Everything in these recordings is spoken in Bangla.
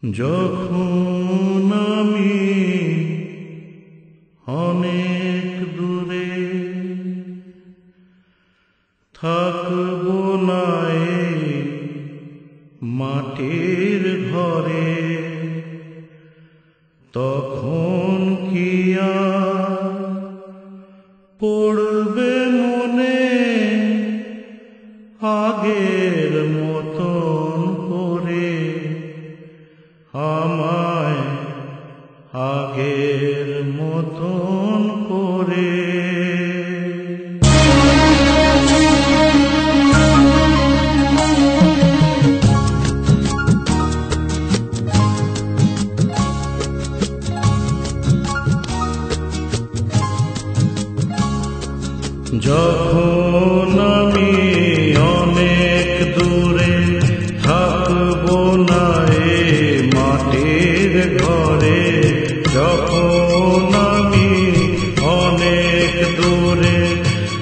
যখন আমি অনেক দূরে থাকব না এই মাটির ঘরে, তখন কি আর পড়বে মনে আগের মতন করে, আমায় আগের মতন করে। যখন আমি অনেক দূরে থাকব না এ মাটির ঘরে, যখন আমি অনেক দূরে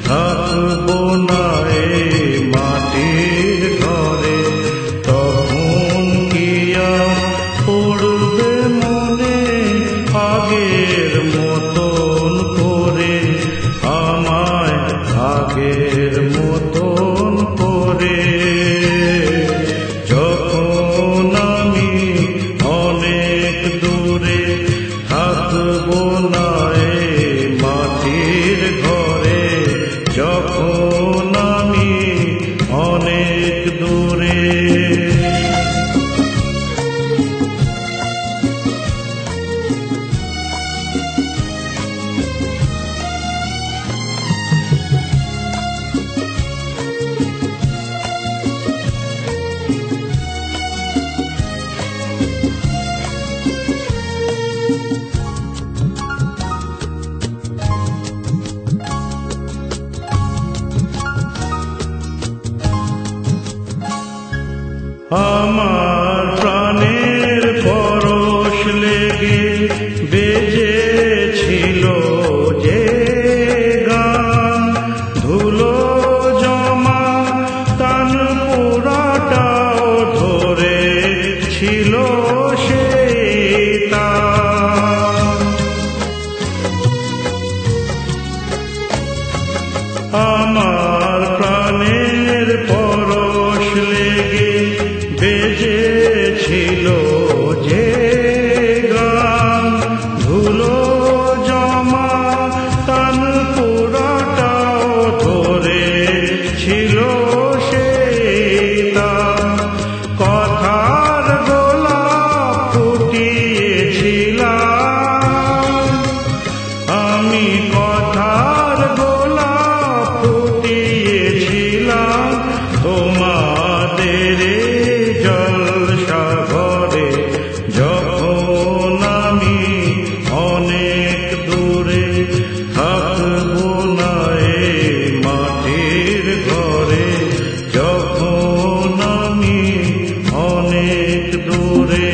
থাকব না এ মাটির ঘরে, তখন কি আর পড়বে মনে আগের মতন করে, আমায় আগের মতন করে। যখন আমি অনেক দূরে থাকব না এ মাটির ঘরে, যখন আমি অনেক দূরে। আমার প্রাণের পরশ লেগে বেজেছিল যে গান, ধুলো জমা তান পোড়াটাও ধরে ছিল সেই তান। আমার প্রাণের পরশ লেগে বেজেছিল যে গান, ধুলো জমা তান পোড়াটাও ধরে ছিল সেই তান। কথার গোলাপ ফুটিয়েছিলাম আমি, কথার গোলাপ ফুটিয়েছিলাম তোমাদের জলসাঘরে, যখন আমি অনেক দূরে থাকব না এ মাটির ঘরে, যখন আমি অনেক দূরে।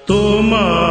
তোমার